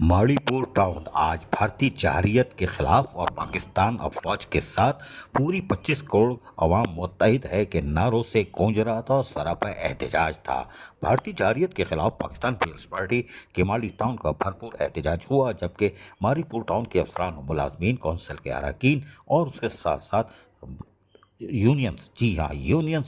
ماڑی پور ٹاؤن آج بھارتی جارحیت کے خلاف اور پاکستان افواج کے ساتھ پوری 25 کروڑ عوام متحد ہے کے نعروں سے گونج رہا تھا اور سراپا احتجاج تھا۔ بھارتی جارحیت کے خلاف پاکستان پیپلز پارٹی کے ماڑی ٹاؤن کا بھرپور احتجاج ہوا، جبکہ ماڑی پور ٹاؤن کے افسران و ملازمین، کونسل کے اراکین اور اس کے ساتھ ساتھ یونینز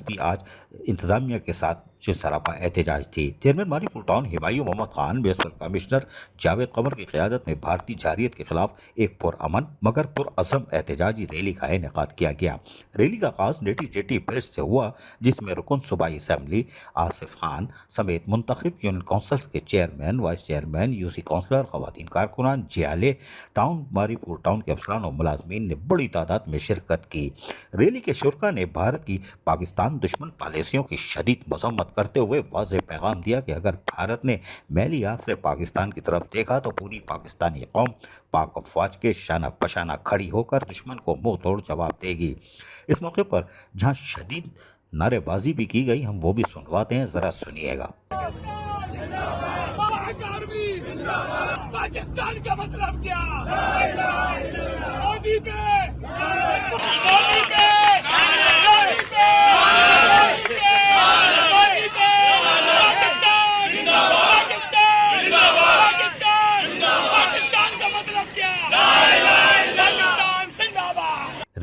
بھی آج انتظامیہ کے ساتھ جو سراپا احتجاج تھی۔ چیئرمین ماڑی پور town Humayun Muhammad Khan, municipal commissioner Javed Qamar کی قیادت میں بھارتی جارحیت کے خلاف ایک پرامن مگر پرعزم احتجاجی ریلی کا انعقاد کیا گیا۔ ریلی کا آغاز نیٹی جیٹی برج سے ہوا، جس میں رکن صوبائی اسمبلی آصف خان سمیت منتخب یونین کونسلز کے chairman, vice chairman, U C councillor, خواتین کارکنان، جیالے ٹاؤن، ماڑی پور ٹاؤن کے افسران و ملازمین نے بڑی تعداد میں شرکت کی۔ ریلی کے شرکاء نے بھارت کی پاکستان دشمن پالیسیوں کی شدید مذمت کرتے ہوئے واضح پیغام دیا کہ اگر بھارت نے میلی آنکھ سے پاکستان کی طرف دیکھا تو پوری پاکستانی قوم پاک افواج کے شانہ بشانہ کھڑی ہو کر دشمن کو منہ توڑ جواب دے گی۔ اس موقع پر جہاں شدید نعرے بازی بھی کی گئی، ہم وہ بھی سنواتے ہیں، ذرا سنیے گا۔ پاکستان کا مطلب کیا؟ مودی پہ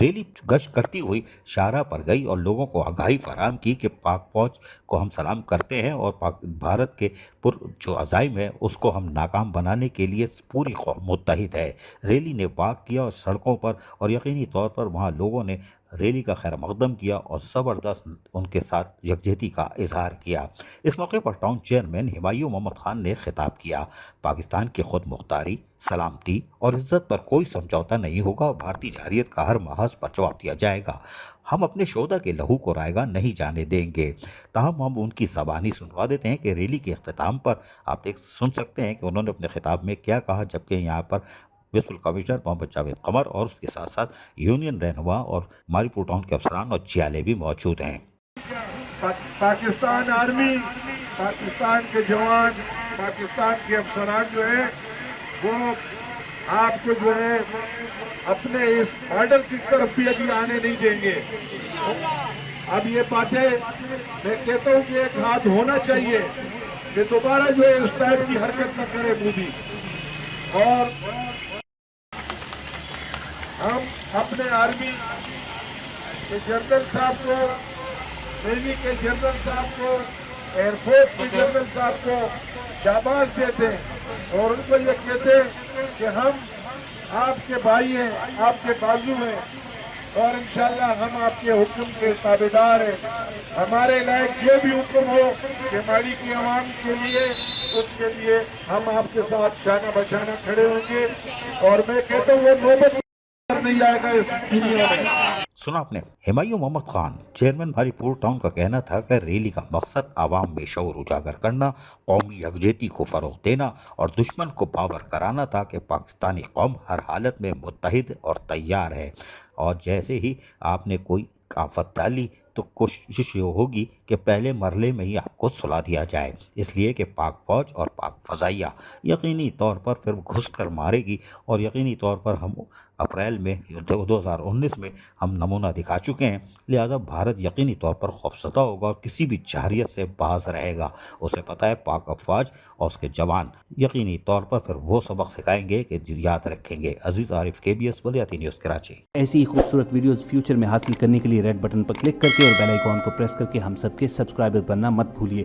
ریلی گشت کرتی ہوئی شاہراہ پر گئی اور لوگوں کو آگاہی فراہم کی کہ پاک فوج کو ہم سلام کرتے ہیں اور بھارت کے جو عزائم ہے اس کو ہم ناکام بنانے کے لیے پوری قوم متحد ہے۔ ریلی نے واک کیا اور سڑکوں پر اور یقینی طور پر وہاں لوگوں نے ریلی کا خیر مقدم کیا اور زبردست ان کے ساتھ یکجہتی کا اظہار کیا۔ اس موقع پر ٹاؤن چیئرمین ہمایوں محمد خان نے خطاب کیا۔ پاکستان کی خود مختاری، سلامتی اور عزت پر کوئی سمجھوتا نہیں ہوگا اور بھارتی جارحیت کا ہر محاذ پر جواب دیا جائے گا۔ ہم اپنے شہداء کے لہو کو رائیگاں نہیں جانے دیں گے۔ تاہم ہم ان کی زبانی سنوا دیتے ہیں کہ ریلی کے اختتام پر آپ سن سکتے ہیں کہ انہوں نے اپنے خطاب میں کیا کہا، جبکہ یہاں پر میونسپل کمشنر محمد جاوید قمر اور اس کے ساتھ ساتھ یونین رہنما اور ماڑی پور ٹاؤن کے افسران اور جیالے بھی موجود ہیں۔ پاکستان آرمی، پاکستان کے جوان، پاکستان کے افسران جو ہیں وہ آپ کو جو ہے اپنے اس بارڈر کی طرف بھی ابھی آنے نہیں دیں گے۔ اب یہ باتیں میں کہتا ہوں کہ ایک ہاتھ ہونا چاہیے کہ دوبارہ جو ہے اس ٹائپ کی حرکت نہ کرے مودی۔ اور ہم اپنے آرمی کے جنرل صاحب کو، نیوی کے جنرل صاحب کو، ایئر فورس کے جنرل صاحب کو شاباش دیتے ہیں اور ان کو یہ کہتے ہیں کہ ہم آپ کے بھائی ہیں، آپ کے بازو ہیں اور انشاءاللہ ہم آپ کے حکم کے تابعدار ہیں۔ ہمارے لائق جو بھی حکم ہو کہ ماڑی کی عوام کے لیے، اس کے لیے ہم آپ کے ساتھ شانہ بشانہ کھڑے ہوں گے اور میں کہتا ہوں وہ نوبت نہیں آئے گا اس دنیا میں۔ سنا آپ نے ہمایوں محمد خان چیئرمین ماڑی پور ٹاؤن کا کہنا تھا کہ ریلی کا مقصد عوام میں شعور اجاگر کرنا، قومی یکجہتی کو فروغ دینا اور دشمن کو باور کرانا تھا کہ پاکستانی قوم ہر حالت میں متحد اور تیار ہے، اور جیسے ہی آپ نے کوئی آفت ڈالی تو کوشش یہ ہوگی کہ پہلے مرحلے میں ہی آپ کو سلا دیا جائے، اس لیے کہ پاک فوج اور پاک فضائیہ یقینی طور پر پھر گھس کر مارے گی، اور یقینی طور پر ہم اپریل میں 2019 میں ہم نمونہ دکھا چکے ہیں، لہٰذا بھارت یقینی طور پر خوفزدہ ہوگا اور کسی بھی جارحیت سے باز رہے گا۔ اسے پتہ ہے پاک افواج اور اس کے جوان یقینی طور پر پھر وہ سبق سکھائیں گے کہ یاد رکھیں گے۔ عزیز عارف، KBS بلدیاتی نیوز کراچی۔ ایسی ہی خوبصورت ویڈیوز فیوچر میں حاصل کرنے کے لیے ریڈ بٹن پر کلک کر کے اور بیل آئیکن کو پریس کر کے ہم سب کے سبسکرائبر بننا مت بھولیے۔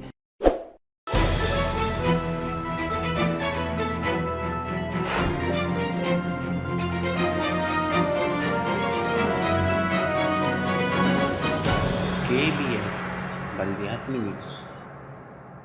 KBS بلدیاتی نیوز